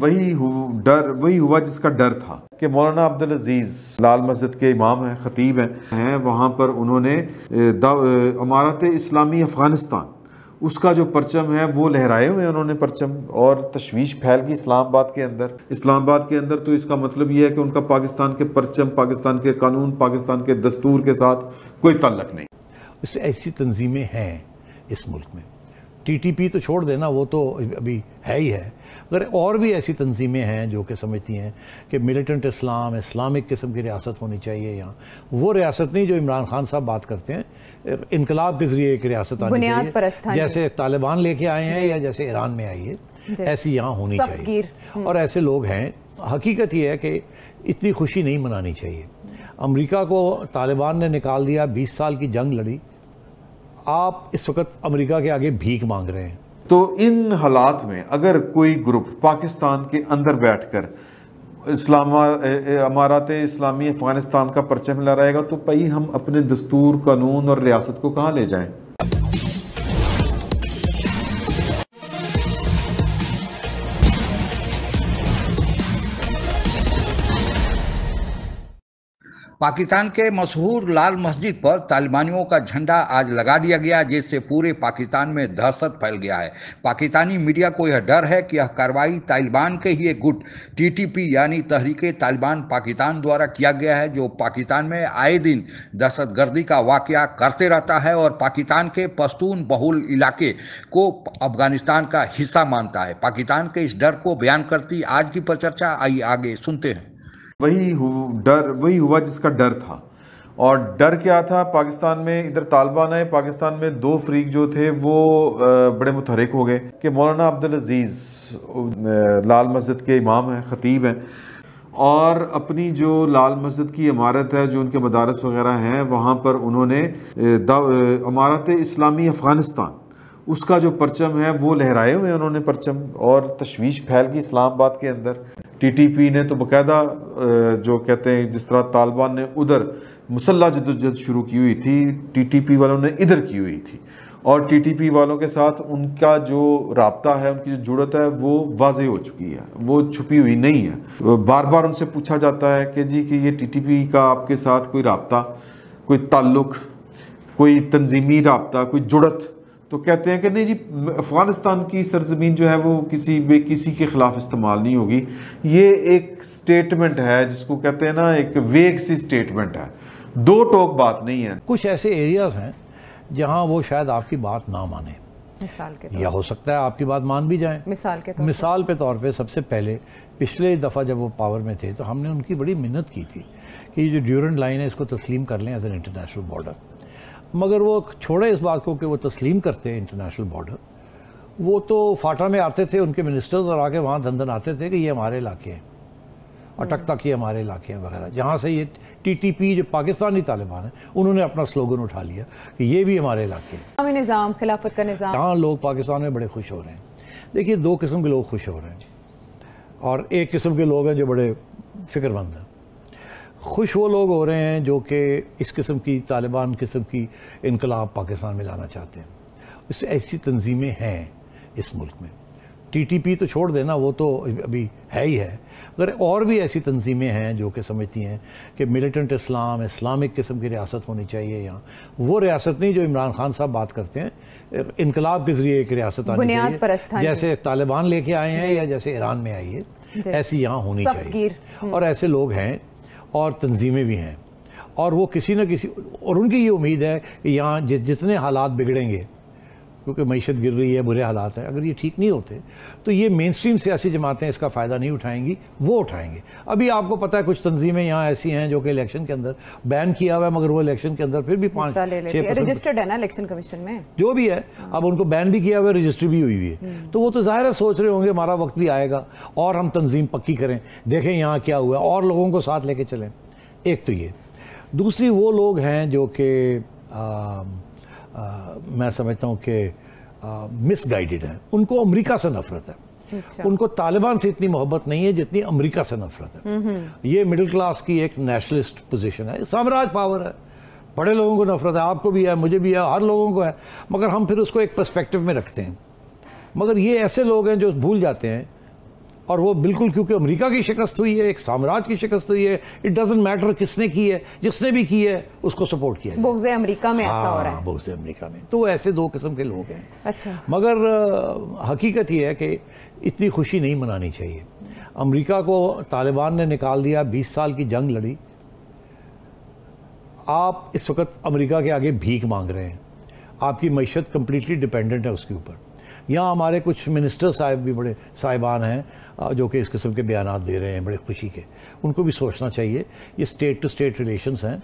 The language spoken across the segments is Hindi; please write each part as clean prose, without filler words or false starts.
वही हुआ जिसका डर था कि मौलाना अब्दुल अजीज लाल मस्जिद के इमाम हैं, खतीब हैं वहाँ पर उन्होंने अमारत इस्लामी अफ़गानिस्तान उसका जो परचम है वो लहराए हुए हैं उन्होंने परचम, और तशवीश फैल गई इस्लामाबाद के अंदर। तो इसका मतलब ये है कि उनका पाकिस्तान के परचम, पाकिस्तान के कानून, पाकिस्तान के दस्तूर के साथ कोई ताल्लुक नहीं। इससे ऐसी तंजीमें हैं इस मुल्क में, टीटीपी तो छोड़ देना, वो तो अभी है ही है, अगर और भी ऐसी तंजीमें हैं जो कि समझती हैं कि मिलिटेंट इस्लाम, इस्लामिक किस्म की रियासत होनी चाहिए यहाँ, वो रियासत नहीं जो इमरान खान साहब बात करते हैं, इनकलाब के ज़रिए एक रियासत आनी चाहिए, जैसे तालिबान लेके आए हैं या जैसे ईरान में आई है, ऐसी यहाँ होनी चाहिए। और ऐसे लोग हैं। हकीकत ये है कि इतनी खुशी नहीं मनानी चाहिए। अमेरिका को तालिबान ने निकाल दिया, 20 साल की जंग लड़ी, आप इस वक्त अमेरिका के आगे भीख मांग रहे हैं। तो इन हालात में अगर कोई ग्रुप पाकिस्तान के अंदर बैठकर अमारत इस्लामी अफगानिस्तान का परचम लहराएगा तो भाई हम अपने दस्तूर, कानून और रियासत को कहाँ ले जाएं? पाकिस्तान के मशहूर लाल मस्जिद पर तालिबानियों का झंडा आज लगा दिया गया, जिससे पूरे पाकिस्तान में दहशत फैल गया है। पाकिस्तानी मीडिया को यह डर है कि यह कार्रवाई तालिबान के ही एक गुट टीटीपी यानी तहरीके तालिबान पाकिस्तान द्वारा किया गया है, जो पाकिस्तान में आए दिन दहशतगर्दी का वाकया करते रहता है और पाकिस्तान के पश्तून बहुल इलाके को अफगानिस्तान का हिस्सा मानता है। पाकिस्तान के इस डर को बयान करती आज की परिचर्चा, आइए आगे सुनते हैं। वही हुआ जिसका डर था। और डर क्या था? पाकिस्तान में इधर तालिबान आए, पाकिस्तान में दो फरीक जो थे वो बड़े मुतहरिक हो गए कि मौलाना अब्दुल अजीज लाल मस्जिद के इमाम हैं, खतीब हैं, और अपनी जो लाल मस्जिद की इमारत है, जो उनके मदारस वगैरह हैं, वहाँ पर उन्होंने अमारत इस्लामी अफ़गानिस्तान उसका जो परचम है वो लहराए हुए हैं उन्होंने परचम, और तशवीश फैल गई इस्लामाबाद के अंदर। टीटीपी ने तो बाकायदा जो कहते हैं, जिस तरह तालिबान ने उधर मुसल्ला जद्दोजहद शुरू की हुई थी, टीटीपी वालों ने इधर की हुई थी, और टीटीपी वालों के साथ उनका जो राब्ता है, उनकी जो जुड़त है वो वाज़ेह हो चुकी है, वो छुपी हुई नहीं है। बार बार उनसे पूछा जाता है कि जी कि ये टीटीपी का आपके साथ कोई राब्ता, कोई ताल्लुक़, कोई तंजीमी राब्ता, कोई जुड़त, तो कहते हैं कि नहीं जी, अफ़गानिस्तान की सरजमीन जो है वो किसी के ख़िलाफ़ इस्तेमाल नहीं होगी। ये एक स्टेटमेंट है जिसको कहते हैं ना, एक वेग सी स्टेटमेंट है, दो टोक बात नहीं है। कुछ ऐसे एरियाज़ हैं जहां वो शायद आपकी बात ना माने, मिसाल के या हो सकता है आपकी बात मान भी जाएं। मिसाल के तौर पे सबसे पहले पिछले दफ़ा जब वो पावर में थे तो हमने उनकी बड़ी मिन्नत की थी कि ये जो ड्यूरेंट लाइन है इसको तस्लीम कर लें एज एन इंटरनेशनल बॉर्डर, मगर वो छोड़े इस बात को कि वो तस्लीम करते हैं इंटरनेशनल बॉर्डर। वो तो फाटा में आते थे उनके मिनिस्टर्स और आके वहाँ धंधन आते थे कि ये हमारे इलाके हैं, अटक तक ये हमारे इलाके हैं वगैरह, जहाँ से ये टीटीपी जो पाकिस्तानी तालिबान है उन्होंने अपना स्लोगन उठा लिया कि ये भी हमारे इलाके हैं। निज़ाम, खिलाफत का निज़ाम। यहाँ लोग पाकिस्तान में बड़े खुश हो रहे हैं। देखिए, दो किस्म के लोग खुश हो रहे हैं और एक किस्म के लोग हैं जो बड़े फ़िक्रमंद हैं। खुश वो लोग हो रहे हैं जो कि इस किस्म की तालिबान किस्म की इनकलाब पाकिस्तान में लाना चाहते हैं। इससे ऐसी तंजीमें हैं इस मुल्क में, टीटीपी तो छोड़ देना, वो तो अभी है ही है, अगर और भी ऐसी तंजीमें हैं जो कि समझती हैं कि मिलिटेंट इस्लाम, इस्लामिक किस्म की रियासत होनी चाहिए यहाँ, वो रियासत नहीं जो इमरान खान साहब बात करते हैं, इनकलाब के ज़रिए एक रियासत आनी चाहिए, जैसे तालिबान लेके आए हैं या जैसे ईरान में आई है, ऐसी यहाँ होनी चाहिए। और ऐसे लोग हैं और तंजीमें भी हैं, और वो किसी न किसी, और उनकी ये उम्मीद है कि यहाँ जितने हालात बिगड़ेंगे, क्योंकि मईशत गिर रही है, बुरे हालात हैं, अगर ये ठीक नहीं होते तो ये मेन स्ट्रीम सियासी जमातें इसका फ़ायदा नहीं उठाएंगी, वो उठाएंगे। अभी आपको पता है कुछ तंजीमें यहाँ ऐसी हैं जो कि इलेक्शन के अंदर बैन किया हुआ है, मगर वो इलेक्शन के अंदर फिर भी 5-6% रजिस्टर्ड है ना इलेक्शन कमीशन में, जो भी है। अब उनको बैन भी किया हुआ है, रजिस्ट्री भी हुई है, तो वो तो ज़ाहिर है सोच रहे होंगे हमारा वक्त भी आएगा और हम तंजीम पक्की करें, देखें यहाँ क्या हुआ और लोगों को साथ लेके चलें। एक तो ये, दूसरी वो लोग हैं जो कि मैं समझता हूँ कि मिसगाइडेड हैं, उनको अमेरिका से नफरत है। अच्छा। उनको तालिबान से इतनी मोहब्बत नहीं है जितनी अमेरिका से नफरत है। ये मिडिल क्लास की एक नेशनलिस्ट पोजीशन है, साम्राज्य पावर है, बड़े लोगों को नफरत है, आपको भी है, मुझे भी है, हर लोगों को है, मगर हम फिर उसको एक पर्सपेक्टिव में रखते हैं। मगर ये ऐसे लोग हैं जो भूल जाते हैं और वो बिल्कुल, क्योंकि अमेरिका की शिकस्त हुई है, एक साम्राज्य की शिकस्त हुई है, इट डजेंट मैटर किसने की है, जिसने भी की है उसको सपोर्ट किया। बुग़्ज़ अमेरिका में ऐसा हो रहा है। बुग़्ज़ अमेरिका में तो ऐसे दो किस्म के लोग हैं। अच्छा, मगर हकीकत ये है कि इतनी खुशी नहीं मनानी चाहिए। अमेरिका को तालिबान ने निकाल दिया, 20 साल की जंग लड़ी, आप इस वक्त अमेरिका के आगे भीख मांग रहे हैं, आपकी मईशत कम्प्लीटली डिपेंडेंट है उसके ऊपर। यहाँ हमारे कुछ मिनिस्टर साहब भी बड़े साहिबान हैं जो कि इस किस्म के बयानात दे रहे हैं बड़े खुशी के, उनको भी सोचना चाहिए। ये स्टेट टू स्टेट रिलेशंस हैं।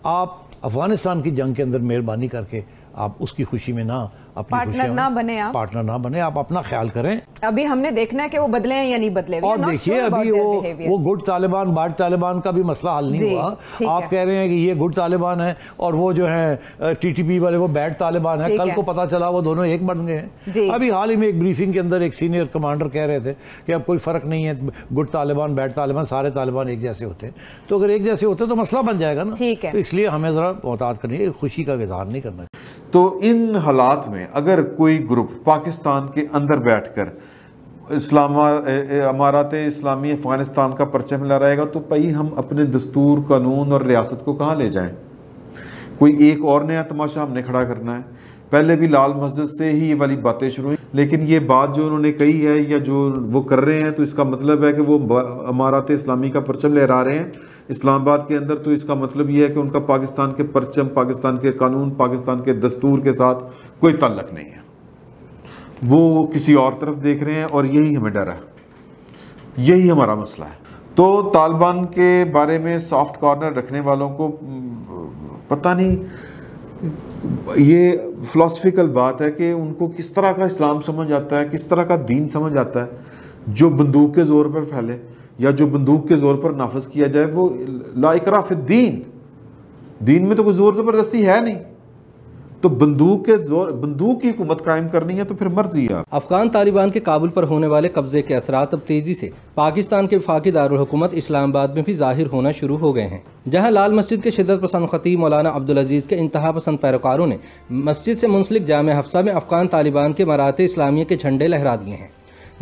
आप अफ़गानिस्तान की जंग के अंदर मेहरबानी करके आप उसकी खुशी में ना अपनी पार्टनर ना बने, आप पार्टनर ना बने, आप अपना ख्याल करें। अभी हमने देखना है कि वो बदले हैं या नहीं बदले। और देखिए अभी वो गुड तालिबान बैड तालिबान का भी मसला हल नहीं हुआ। आप कह रहे हैं कि ये गुड तालिबान है और वो जो है टीटीपी वाले वो बैड तालिबान है। कल को पता चला वो दोनों एक बन गए हैं। अभी हाल ही में एक ब्रीफिंग के अंदर एक सीनियर कमांडर कह रहे थे कि अब कोई फर्क नहीं है, गुड तालिबान बैड तालिबान सारे तालिबान एक जैसे होते हैं। तो अगर एक जैसे होते तो मसला बन जाएगा ना। तो इसलिए हमें ज़रा मोहतात करनी है, खुशी का इज़हार नहीं करना। तो इन हालात में अगर कोई ग्रुप पाकिस्तान के अंदर बैठकर अमारात इस्लामी अफगानिस्तान का परचम लहराएगा रहेगा, तो भाई हम अपने दस्तूर, कानून और रियासत को कहाँ ले जाएं? कोई एक और नया तमाशा हमने खड़ा करना है? पहले भी लाल मस्जिद से ही ये वाली बातें शुरू हुई, लेकिन ये बात जो उन्होंने कही है या जो वो कर रहे हैं, तो इसका मतलब है कि वो अमारात इस्लामी का परचम लहरा रहे हैं इस्लामाबाद के अंदर। तो इसका मतलब ये है कि उनका पाकिस्तान के परचम, पाकिस्तान के कानून, पाकिस्तान के दस्तूर के साथ कोई ताल्लुक नहीं है। वो किसी और तरफ देख रहे हैं और यही हमें डर है, यही हमारा मसला है। तो तालिबान के बारे में सॉफ्ट कॉर्नर रखने वालों को पता नहीं, ये फिलोसफिकल बात है कि उनको किस तरह का इस्लाम समझ आता है, किस तरह का दीन समझ आता है जो बंदूक के ज़ोर पर फैले या जो बंदूक के ज़ोर पर नाफिज किया जाए। वो ला इकराह फिद दीन, दीन में तो कोई ज़ोर ज़बरदस्ती है नहीं। तो बंदूक के जोर, बंदूक की हुकूमत कायम करनी है तो फिर मर्जी है। अफगान तालिबान के काबुल पर होने वाले कब्जे के असरात अब तेजी से पाकिस्तान के वफाकी दारुल हुकूमत इस्लामाबाद में भी जाहिर होना शुरू हो गए हैं, जहां लाल मस्जिद के शिद्दत पसंद खतीब मौलाना अब्दुल अजीज़ के इंतहा पसंद पैरोकारों ने मस्जिद से मुंसलिक जामे हफ्सा में अफगान तालिबान के मराते इस्लामिया के झंडे लहरा दिए हैं।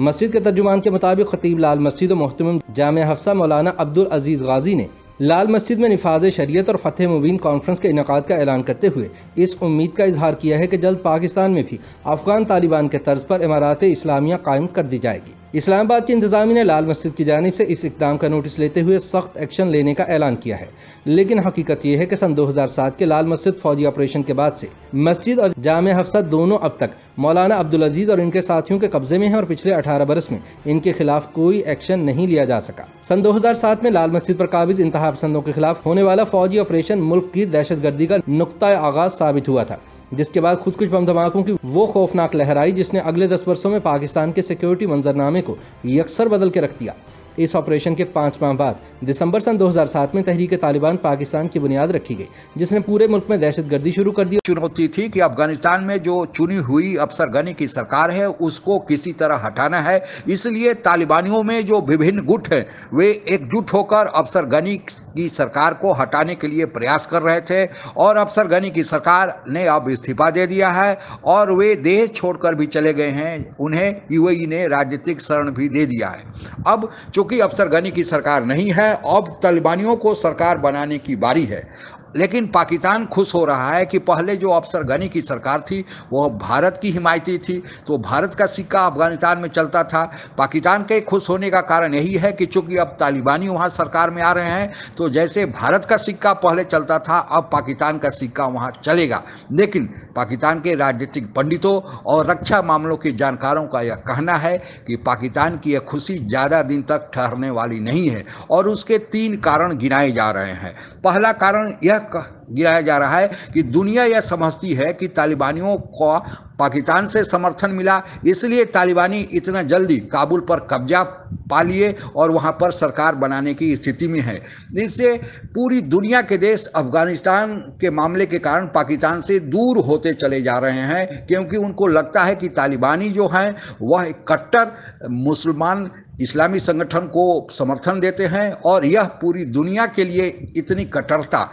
मस्जिद के तर्जुमान के मुताबिक खतीब लाल मस्जिद और मोहतरम जामे हफ्सा मौलाना अब्दुल अजीज़ गाजी ने लाल मस्जिद में निफाज शरीयत और फतेह मुबीन कॉन्फ्रेंस के इनेकाद का ऐलान करते हुए इस उम्मीद का इजहार किया है कि जल्द पाकिस्तान में भी अफगान तालिबान के तर्ज पर इमारात इस्लामिया कायम कर दी जाएगी। इस्लामाबाद की इंतजामिया ने लाल मस्जिद की जानिब से इस इक़दाम का नोटिस लेते हुए सख्त एक्शन लेने का ऐलान किया है, लेकिन हकीकत यह है कि सन 2007 के लाल मस्जिद फौजी ऑपरेशन के बाद से मस्जिद और जामे हफ्सा दोनों अब तक मौलाना अब्दुल अजीज़ और इनके साथियों के कब्जे में हैं और पिछले 18 बरस में इनके खिलाफ कोई एक्शन नहीं लिया जा सका। सन 2007 में लाल मस्जिद पर काबिज इंतहा पसंदों के खिलाफ होने वाला फौजी ऑपरेशन मुल्क की दहशतगर्दी का नुक्ता आगाज साबित हुआ था, जिसके बाद खुदकुश बम धमाकों की वो खौफनाक लहर आई जिसने अगले 10 वर्षों में पाकिस्तान के सिक्योरिटी मंजरनामे को यकसर बदल के रख दिया। इस ऑपरेशन के 5 माह बाद दिसंबर सन 2007 में तहरीक तालिबान पाकिस्तान की बुनियाद रखी गई, जिसने पूरे मुल्क में दहशतगर्दी शुरू कर दी। चुनौती थी कि अफगानिस्तान में जो चुनी हुई अफसर गनी की सरकार है उसको किसी तरह हटाना है। इसलिए तालिबानियों में जो विभिन्न गुट हैं वे एकजुट होकर अफसर गनी की सरकार को हटाने के लिए प्रयास कर रहे थे और अफसर गनी की सरकार ने अब इस्तीफा दे दिया है और वे देश छोड़कर भी चले गए हैं। उन्हें यूएई ने राजनीतिक शरण भी दे दिया है। अब चूंकि अफसर गनी की सरकार नहीं है, अब तालिबानियों को सरकार बनाने की बारी है। लेकिन पाकिस्तान खुश हो रहा है कि पहले जो अफसर गनी की सरकार थी वह भारत की हिमायती थी, तो भारत का सिक्का अफगानिस्तान में चलता था। पाकिस्तान के खुश होने का कारण यही है कि चूंकि अब तालिबानी वहाँ सरकार में आ रहे हैं, तो जैसे भारत का सिक्का पहले चलता था अब पाकिस्तान का सिक्का वहाँ चलेगा। लेकिन पाकिस्तान के राजनीतिक पंडितों और रक्षा मामलों के जानकारों का यह कहना है कि पाकिस्तान की यह खुशी ज़्यादा दिन तक ठहरने वाली नहीं है और उसके 3 कारण गिनाए जा रहे हैं। पहला कारण यह गिराया जा रहा है कि दुनिया यह समझती है कि तालिबानियों को पाकिस्तान से समर्थन मिला, इसलिए तालिबानी इतना जल्दी काबुल पर कब्जा पा लिए और वहां पर सरकार बनाने की स्थिति में है। जिससे पूरी दुनिया के देश अफगानिस्तान के मामले के कारण पाकिस्तान से दूर होते चले जा रहे हैं, क्योंकि उनको लगता है कि तालिबानी जो हैं वह कट्टर मुसलमान इस्लामी संगठन को समर्थन देते हैं और यह पूरी दुनिया के लिए इतनी कट्टरता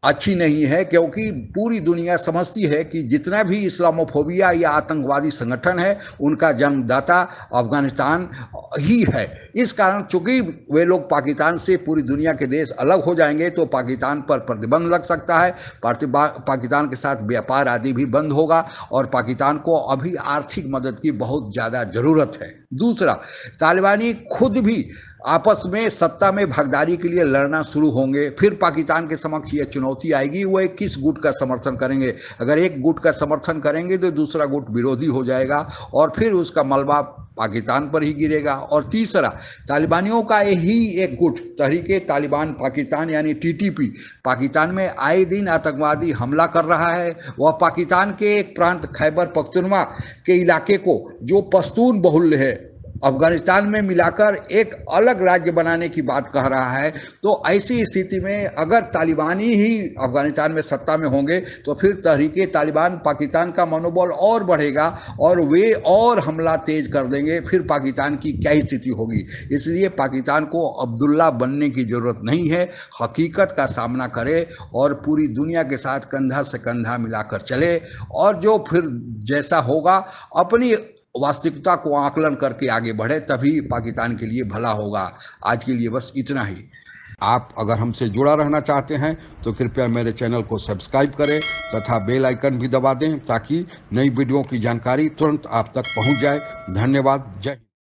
अच्छी नहीं है, क्योंकि पूरी दुनिया समझती है कि जितना भी इस्लामोफोबिया या आतंकवादी संगठन है उनका जन्मदाता अफगानिस्तान ही है। इस कारण चूंकि वे लोग पाकिस्तान से पूरी दुनिया के देश अलग हो जाएंगे तो पाकिस्तान पर प्रतिबंध लग सकता है, पाकिस्तान के साथ व्यापार आदि भी बंद होगा और पाकिस्तान को अभी आर्थिक मदद की बहुत ज़्यादा ज़रूरत है। दूसरा, तालिबानी खुद भी आपस में सत्ता में भागीदारी के लिए लड़ना शुरू होंगे। फिर पाकिस्तान के समक्ष ये चुनौती आएगी, वो किस गुट का समर्थन करेंगे। अगर एक गुट का समर्थन करेंगे तो दूसरा गुट विरोधी हो जाएगा और फिर उसका मलबा पाकिस्तान पर ही गिरेगा। और तीसरा, तालिबानियों का यही एक गुट तहरीके तालिबान पाकिस्तान यानी TTP पाकिस्तान में आए दिन आतंकवादी हमला कर रहा है। वह पाकिस्तान के एक प्रांत खैबर पख्तूनख्वा के इलाके को, जो पश्तून बहुल्य है, अफगानिस्तान में मिलाकर एक अलग राज्य बनाने की बात कह रहा है। तो ऐसी स्थिति में अगर तालिबानी ही अफगानिस्तान में सत्ता में होंगे तो फिर तहरीके तालिबान पाकिस्तान का मनोबल और बढ़ेगा और वे और हमला तेज कर देंगे। फिर पाकिस्तान की क्या स्थिति होगी। इसलिए पाकिस्तान को अब्दुल्ला बनने की ज़रूरत नहीं है, हकीकत का सामना करे और पूरी दुनिया के साथ कंधा से कंधा मिलाकर चले और जो फिर जैसा होगा अपनी वास्तविकता को आकलन करके आगे बढ़े, तभी पाकिस्तान के लिए भला होगा। आज के लिए बस इतना ही। आप अगर हमसे जुड़ा रहना चाहते हैं तो कृपया मेरे चैनल को सब्सक्राइब करें तथा बेल आइकन भी दबा दें ताकि नई वीडियो की जानकारी तुरंत आप तक पहुंच जाए। धन्यवाद। जय हिंद।